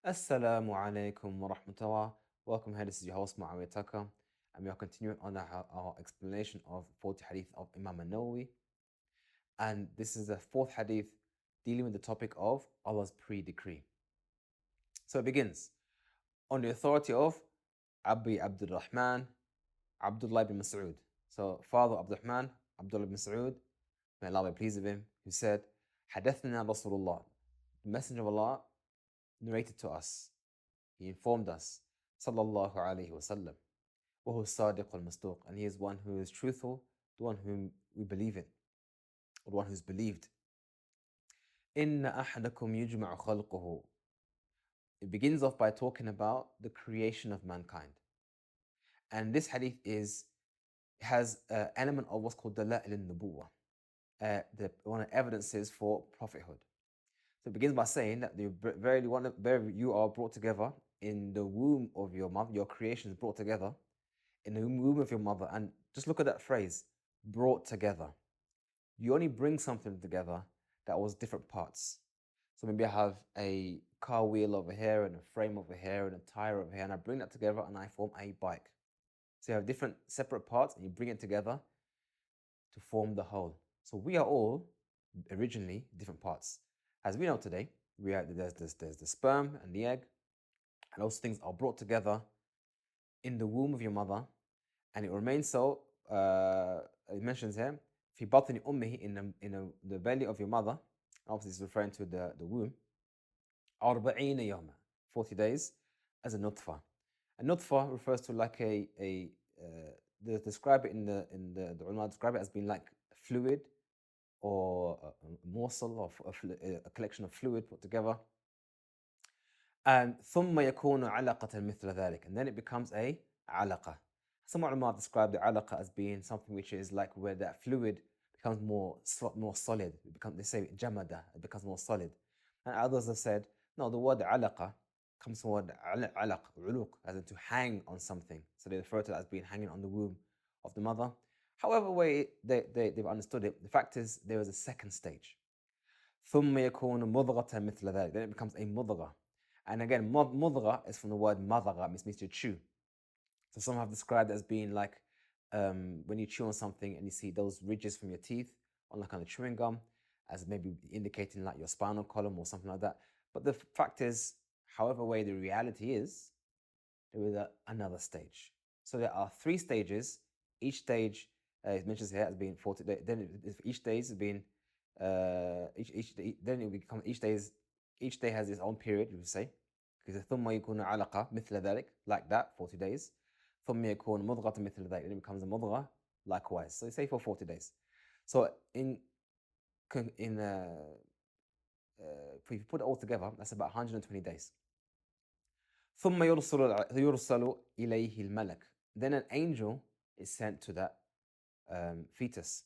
Assalamu alaikum wa rahmatullah. Welcome here. This is your host Muawiyah Tucker, and we are continuing on our explanation of 40 hadith of Imam An-Nawawi. And this is the fourth hadith dealing with the topic of Allah's pre-decree. So it begins on the authority of Abi Abdul Rahman, Abdullah ibn Mas'ud. So Father Abdul Rahman, Abdullah ibn Mas'ud, may Allah be pleased with him, who said, Hadathna Rasulullah. The Messenger of Allah narrated to us. He informed us, sallallahu alaihi wasallam, وهو الصادق المصدوق, and he is one who is truthful, the one whom we believe in, or the one who's believed. إن أحدكم يجمع خلقه. It begins off by talking about the creation of mankind, and this hadith has an element of what's called dala'il al-nubuwah, one of the evidences for prophethood. So it begins by saying that you are brought together in the womb of your mother. Your creation is brought together in the womb of your mother. And just look at that phrase, brought together. You only bring something together that was different parts. So maybe I have a car wheel over here and a frame over here and a tire over here, and I bring that together and I form a bike. So you have different separate parts and you bring it together to form the whole. So we are all originally different parts. As we know today, there's the sperm and the egg, and those things are brought together in the womb of your mother, and it remains so. It mentions here, في بطن أمه, in the belly of your mother. Obviously, it's referring to the womb. 40 يوما, 40 days, as a nutfa. A nutfa refers to like they describe it the ulama describe it as being like fluid, or a morsel of a collection of fluid put together. And ثم يكون علقة مثل ذلك, and then it becomes a علقة. Some ulama describe the alaqa as being something which is like where that fluid becomes more solid. They say jamada, it becomes more solid. And others have said, no, the word alaqa comes from the word alaq, uluq, as in to hang on something. So they refer to that as being hanging on the womb of the mother. However way they've understood it, the fact is there is a second stage. ثم يكون مضغة مثل ذلك. Then it becomes a mudgha. And again, mudgha is from the word madagha, which means to chew. So some have described it as being like when you chew on something and you see those ridges from your teeth on like on a chewing gum, as maybe indicating like your spinal column or something like that. But the fact is, however way the reality is, there is another stage. So there are 3 stages. Each stage, it mentions here, as being 40 days. Then each stage has been then it becomes each day has its own period, you would say. Because ثم يكون علقة مثل ذلك, like that, 40 days. ثم يكون مضغة مثل ذلك, then it becomes a mudgha likewise. So you say for 40 days. So if you put it all together, that's about 120 days. ثم يرسل إليه الملك. Then an angel is sent to that fetus.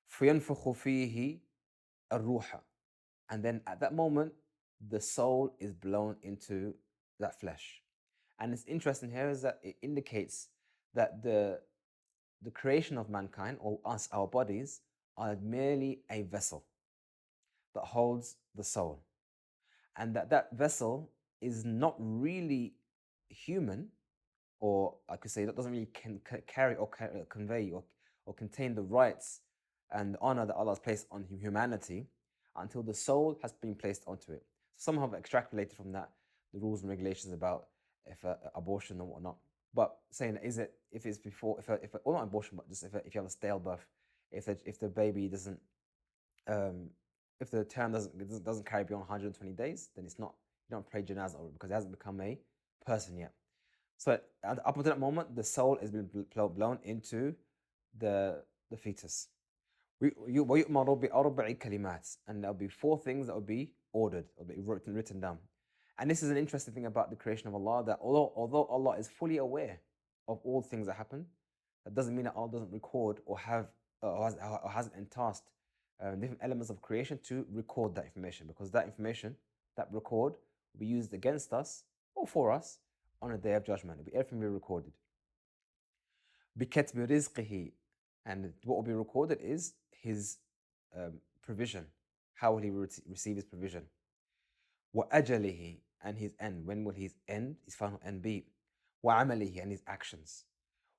فينفخ فيه الروح. And then at that moment, the soul is blown into that flesh. And it's interesting here is that it indicates that the creation of mankind, or us, our bodies, are merely a vessel that holds the soul. And that vessel is not really human, or I could say that doesn't really carry or convey or contain the rights and the honor that Allah has placed on humanity until the soul has been placed onto it. Some have extrapolated from that the rules and regulations about if abortion and whatnot. But saying, is it if it's before, or not abortion, but just if you have a stale birth, if the baby doesn't, if the term doesn't carry beyond 120 days, then it's not, you don't pray janazah over it because it hasn't become a person yet. So up until that moment, the soul has been blown into the fetus. ويؤمر بأربع كلمات, and there'll be 4 things that will be ordered or be written down. And this is an interesting thing about the creation of Allah, that although Allah is fully aware of all things that happen, that doesn't mean that Allah doesn't record or hasn't entasked different elements of creation to record that information, because that information, that record, will be used against us or for us on a day of judgment. Everything will be recorded. بِكَتْبِ رِزْقِهِ, and what will be recorded is his provision. How will he receive his provision? وَأَجَلِهِ, and his end? When will his end, his final end be? وعمله, and his actions.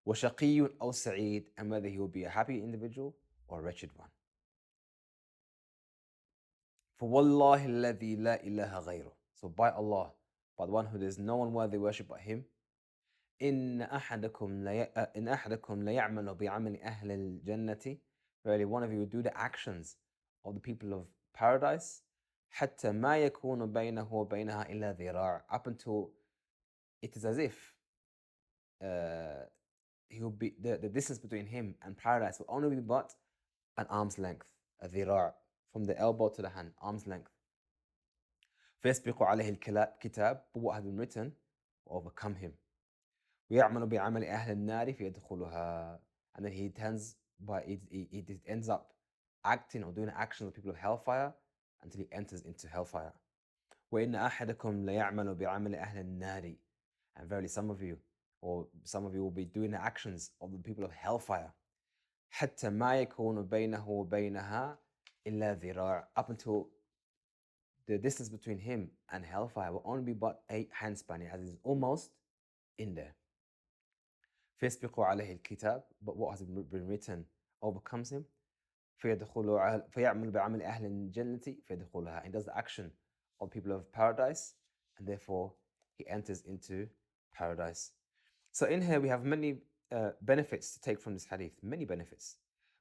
وشقي أو سعيد, and whether he will be a happy individual or a wretched one. فوالله الذي لا إله غيره. So by Allah, by the one who there's no one worthy worship but him, إن أحدكم ليعمل بعمل أهل الجنة. Verily, one of you will do the actions of the people of paradise. حتى ما يكون بينه وبينها إلا ذراع. Up until it is as if he will be the distance between him and paradise will only be but an arm's length, a ذراع, from the elbow to the hand, arm's length. فيسبق عليه الكتاب, but what has been written will overcome him. ويعمل بعمل أهل النار فيدخلها, and then he ends up acting or doing actions of people of hellfire until he enters into hellfire. وإن أحدكم ليعمل بعمل أهل النار, and verily some of you will be doing the actions of the people of hellfire. حتى ما يكون بينه وبينها إلا ذراع, up until the distance between him and hellfire will only be but a handspan. It is almost in there. فيسبق عليه الكتاب, but what has been written overcomes him. فيعمل بعمل أهل الجنة فيدخلها, and does the action of people of paradise, and therefore he enters into paradise. So in here we have many benefits to take from this hadith, many benefits.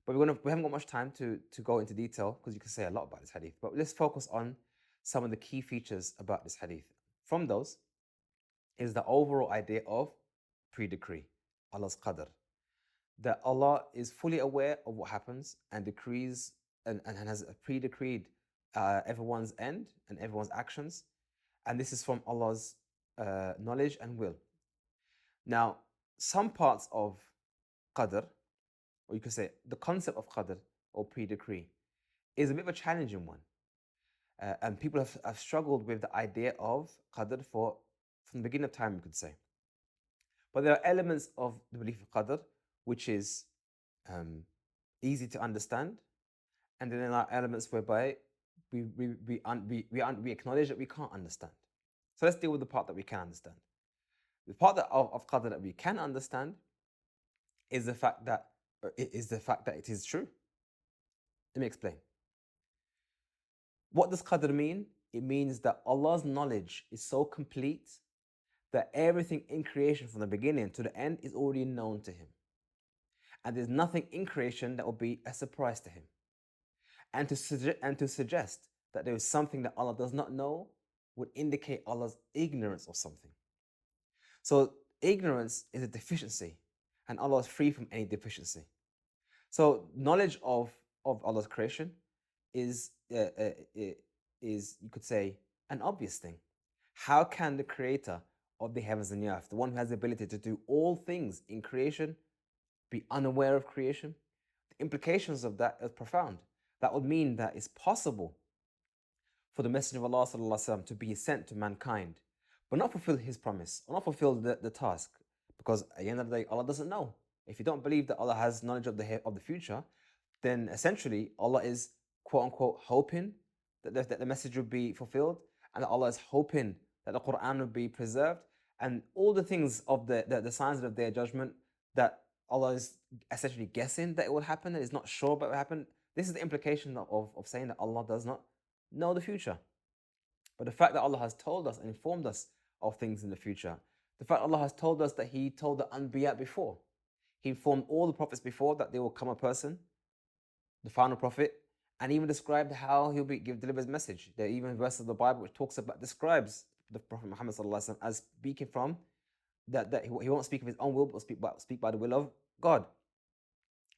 But we haven't got much time to go into detail because you can say a lot about this hadith. But let's focus on some of the key features about this hadith. From those is the overall idea of pre-decree, Allah's qadr. That Allah is fully aware of what happens and decrees and has pre-decreed everyone's end and everyone's actions. And this is from Allah's knowledge and will. Now, some parts of qadr, or you could say the concept of qadr or pre-decree, is a bit of a challenging one. And people have struggled with the idea of qadr from the beginning of time, you could say. But there are elements of the belief of qadr which is easy to understand, and then there are elements whereby we acknowledge that we can't understand. So let's deal with the part that we can understand. The part of qadr that we can understand is the fact that it is true. Let me explain. What does qadr mean? It means that Allah's knowledge is so complete that everything in creation from the beginning to the end is already known to him. And there's nothing in creation that will be a surprise to him. And to suggest that there is something that Allah does not know would indicate Allah's ignorance of something. So ignorance is a deficiency, and Allah is free from any deficiency. So knowledge of Allah's creation is you could say an obvious thing. How can the creator of the heavens and the earth, the one who has the ability to do all things in creation, be unaware of creation? The implications of that are profound. That would mean that it's possible for the Messenger of Allah وسلم, to be sent to mankind, but not fulfill his promise, or not fulfill the task, because at the end of the day, Allah doesn't know. If you don't believe that Allah has knowledge of the future, then essentially Allah is quote unquote hoping that the message will be fulfilled, and that Allah is hoping that the Quran will be preserved, and all the things of the signs of their judgment that Allah is essentially guessing that it will happen and is not sure about what will happen. This is the implication of saying that Allah does not know the future. But the fact that Allah has told us and informed us of things in the future, the fact Allah has told us that He told the Anbiya before, He informed all the prophets before that there will come a person, the final prophet, and even described how he'll deliver his message. There are even verses of the Bible which describes the Prophet Muhammad as speaking from that he won't speak of his own will, but speak by the will of God.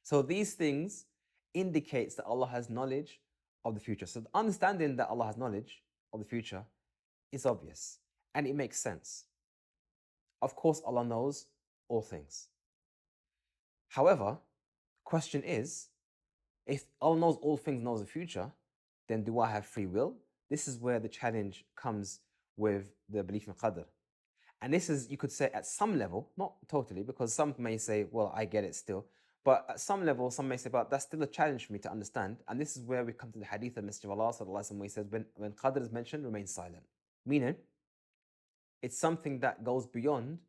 So these things indicates that Allah has knowledge of the future. So the understanding that Allah has knowledge of the future is obvious and it makes sense. Of course, Allah knows all things. However, the question is, if Allah knows all things, knows the future, then do I have free will? This is where the challenge comes with the belief in qadr. And this is, you could say, at some level, not totally, because some may say, well, I get it still. But at some level, some may say, but that's still a challenge for me to understand. And this is where we come to the hadith of Messenger of Allah, where he says, when qadr is mentioned, remain silent. Meaning, It's something that goes beyond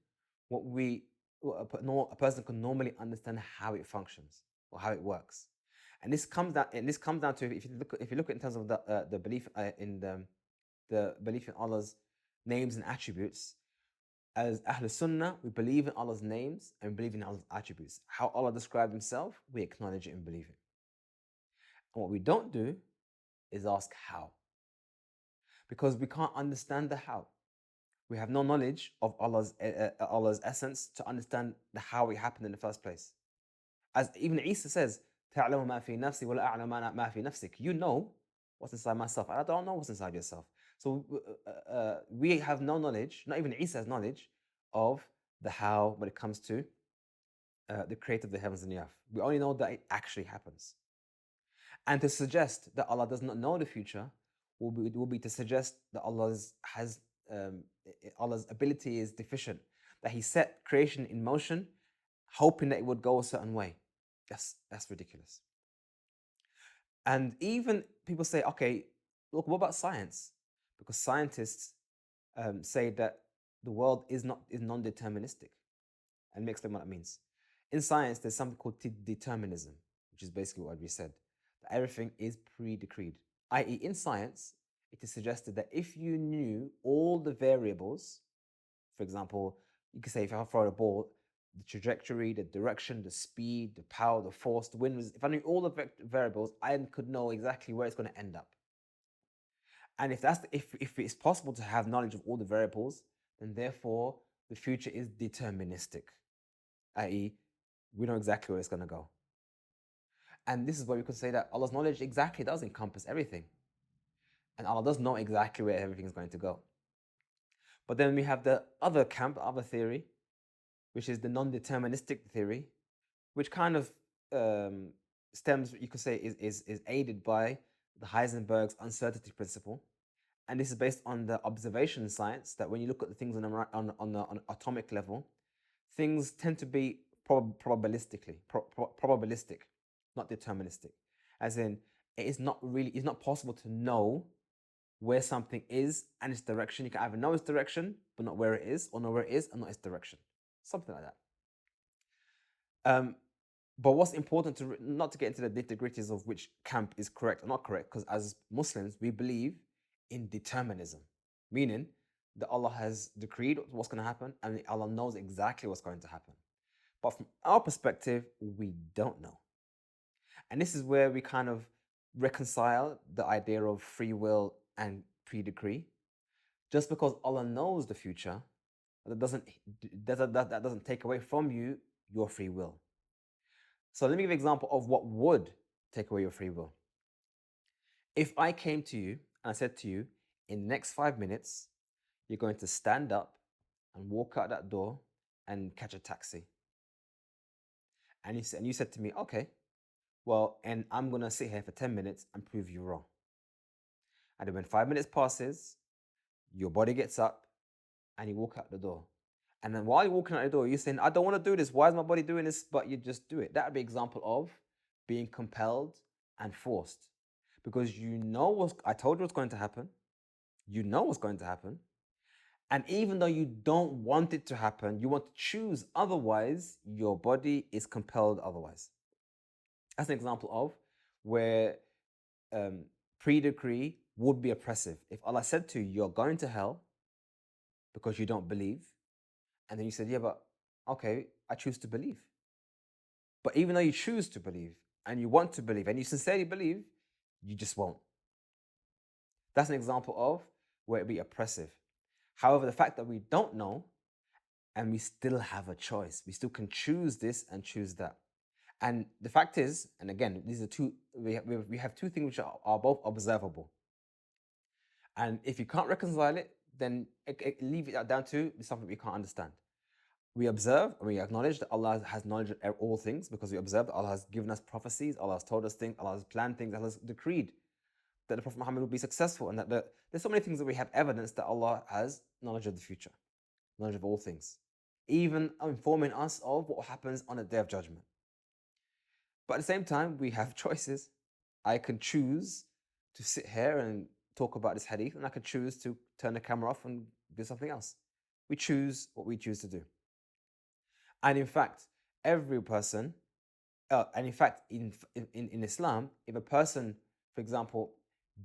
what a person can normally understand how it functions or how it works. And this comes down to, if you look in terms of the belief in the belief in Allah's names and attributes. As Ahl Sunnah, we believe in Allah's names and we believe in Allah's attributes. How Allah described Himself, we acknowledge it and believe it. And what we don't do is ask how, because we can't understand the how. We have no knowledge of Allah's essence to understand the how it happened in the first place. As even Isa says, "تَعْلَمُ مَا فِي نَفْسِي وَلَا أَعْلَمُ مَا فِي نَفْسِكَ." You know what's inside myself, and I don't know what's inside yourself. So we have no knowledge, not even Isa has knowledge of the how when it comes to the creator of the heavens and the earth. We only know that it actually happens. And to suggest that Allah does not know the future will be to suggest that Allah's ability is deficient, that He set creation in motion, hoping that it would go a certain way. That's ridiculous. And even people say, okay, look, what about science? Because scientists say that the world is non-deterministic. And let me explain what that means. In science, there's something called determinism, which is basically what we said, that everything is pre-decreed. I.e., in science, it is suggested that if you knew all the variables, for example, you could say if I throw a ball, the trajectory, the direction, the speed, the power, the force, the wind, if I knew all the variables, I could know exactly where it's going to end up. And if it's possible to have knowledge of all the variables, then therefore the future is deterministic, i.e., we know exactly where it's going to go. And this is where we could say that Allah's knowledge exactly does encompass everything. And Allah does know exactly where everything is going to go. But then we have the other camp, other theory, which is the non-deterministic theory, which kind of stems, you could say, is aided by the Heisenberg's uncertainty principle. And this is based on the observation science that when you look at the things on an atomic level, things tend to be probabilistic, not deterministic. As in, it's not possible to know where something is and its direction. You can either know its direction, but not where it is, or know where it is and not its direction. Something like that. But what's important not to get into the nitty-gritties of which camp is correct or not correct, because as Muslims, we believe in determinism, meaning that Allah has decreed what's going to happen and Allah knows exactly what's going to happen. But from our perspective, we don't know. And this is where we kind of reconcile the idea of free will and pre-decree. Just because Allah knows the future, that doesn't take away from you your free will. So let me give an example of what would take away your free will. If I came to you and I said to you, in the next 5 minutes, you're going to stand up and walk out that door and catch a taxi. And you said to me, okay, well, and I'm going to sit here for 10 minutes and prove you wrong. And then when 5 minutes passes, your body gets up and you walk out the door. And then while you're walking out the door, you're saying, I don't want to do this. Why is my body doing this? But you just do it. That would be an example of being compelled and forced. Because I told you what's going to happen. You know what's going to happen. And even though you don't want it to happen, you want to choose otherwise, your body is compelled otherwise. That's an example of where pre-decree would be oppressive. If Allah said to you, you're going to hell because you don't believe, and then you said, yeah, but okay, I choose to believe. But even though you choose to believe and you want to believe and you sincerely believe, you just won't. That's an example of where it be oppressive. However, the fact that we don't know and we still have a choice, we still can choose this and choose that. And the fact is, and again, these are we have two things which are both observable. And if you can't reconcile it, then leave it down to something we can't understand. We observe and we acknowledge that Allah has knowledge of all things because we observe that Allah has given us prophecies, Allah has told us things, Allah has planned things, Allah has decreed that the Prophet Muhammad will be successful, and that there's so many things that we have evidence that Allah has knowledge of the future, knowledge of all things, even informing us of what happens on the Day of Judgment. But at the same time, we have choices. I can choose to sit here and talk about this hadith, and I can choose to turn the camera off and do something else. We choose what we choose to do. And in fact, every person, and in fact, in Islam, if a person, for example,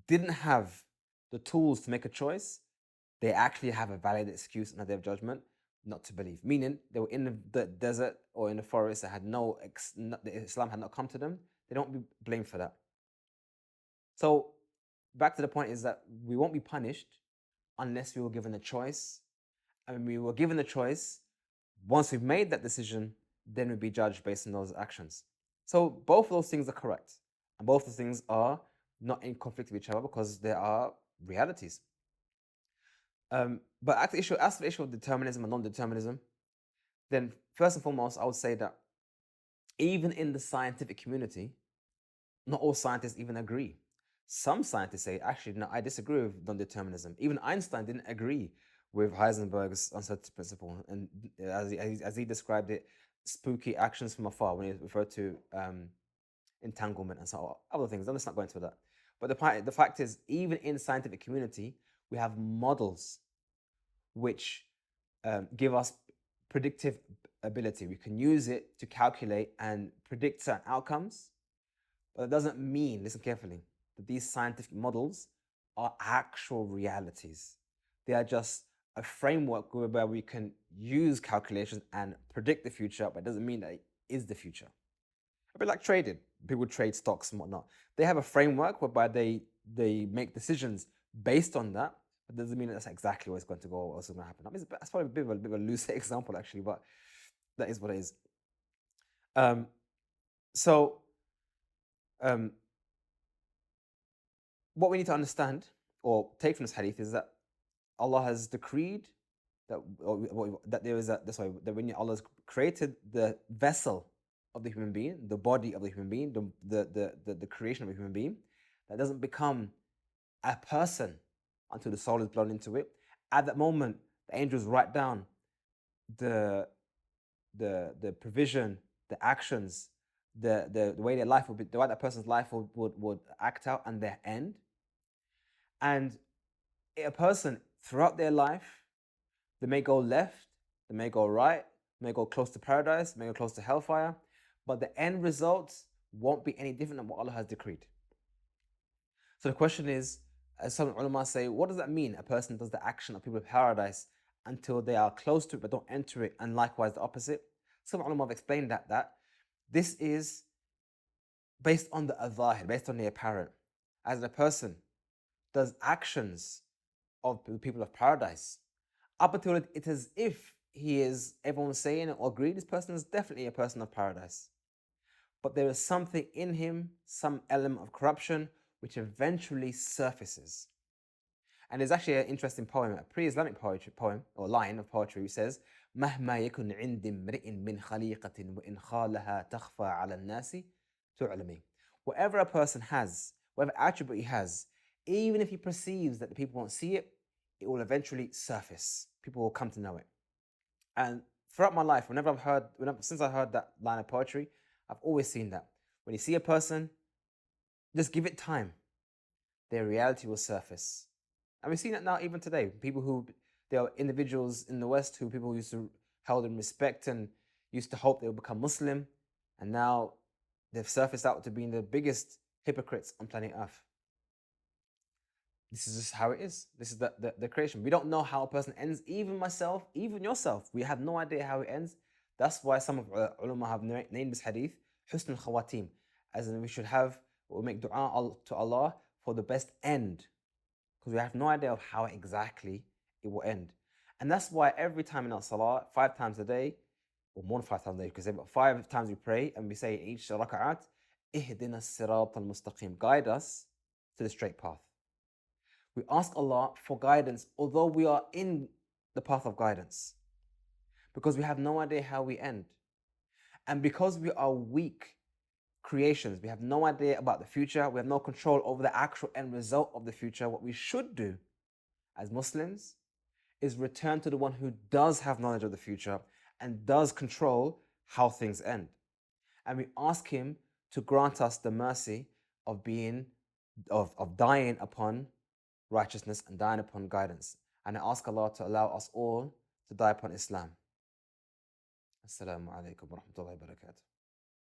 didn't have the tools to make a choice, they actually have a valid excuse on their judgment not to believe. Meaning they were in the desert or in the forest that had Islam had not come to them. They don't be blamed for that. So back to the point is that we won't be punished unless we were given a choice. And when we were given a choice, once we've made that decision, then we'll be judged based on those actions. So both of those things are correct. And both of those things are not in conflict with each other because they are realities. But as for the issue of determinism and non-determinism, then first and foremost, I would say that even in the scientific community, not all scientists even agree. Some scientists say, actually, no, I disagree with non-determinism. Even Einstein didn't agree with Heisenberg's uncertainty principle, and as he described it, spooky actions from afar when he referred to entanglement and so other things. Let's not go into that. But the fact is, even in the scientific community, we have models which give us predictive ability. We can use it to calculate and predict certain outcomes, but it doesn't mean, listen carefully, that these scientific models are actual realities. They are just a framework whereby we can use calculations and predict the future, but it doesn't mean that it is the future. A bit like trading. People trade stocks and whatnot. They have a framework whereby they make decisions based on that, but doesn't mean that that's exactly what's going to go or what's going to happen. I mean, that's probably a bit of a loose example, actually, but that is what it is. So, what we need to understand or take from this hadith is that Allah has decreed that there is that when Allah has created the vessel of the human being, the body of the human being, the creation of a human being, that doesn't become a person until the soul is blown into it. At that moment, the angels write down the provision, the actions, the way their life would be, the way that person's life would act out and their end. And a person throughout their life, they may go left, they may go right, may go close to paradise, may go close to hellfire, but the end results won't be any different than what Allah has decreed. So the question is, as some ulama say, what does that mean? A person does the action of people of paradise until they are close to it but don't enter it, and likewise the opposite. Some ulama have explained that this is based on the adhahir, based on the apparent. As a person does actions of the people of paradise, up until it is as if he is, everyone saying or agreed, this person is definitely a person of paradise. But there is something in him, some element of corruption, which eventually surfaces. And there's actually an interesting poem, a pre-Islamic poem or line of poetry, which says, مهما يكن عند امرئ من خليقة وإن خالها تخفى على الناس تعلمي. Whatever a person has, whatever attribute he has, even if he perceives that the people won't see it, it will eventually surface. People will come to know it. And throughout my life, since I heard that line of poetry, I've always seen that. When you see a person, just give it time. Their reality will surface. And we've seen that now even today. There are individuals in the West who people used to hold in respect and used to hope they would become Muslim. And now they've surfaced out to being the biggest hypocrites on planet Earth. This is just how it is. This is the creation. We don't know how a person ends. Even myself, even yourself, we have no idea how it ends. That's why some of ulama have named this hadith Husn al-Khawatim, as in we'll make dua to Allah for the best end, because we have no idea of how exactly it will end. And that's why every time in our salah, 5 times a day, or more than 5 times a day, because 5 times we pray and we say each raka'at, Ihdina sirat al-mustaqim, guide us to the straight path. We ask Allah for guidance, although we are in the path of guidance, because we have no idea how we end. And because we are weak creations, we have no idea about the future, we have no control over the actual end result of the future. What we should do as Muslims is return to the one who does have knowledge of the future and does control how things end. And we ask him to grant us the mercy of dying upon righteousness and dying upon guidance. And I ask Allah to allow us all to die upon Islam. Assalamu alaikum wa rahmatullahi wa barakatuh.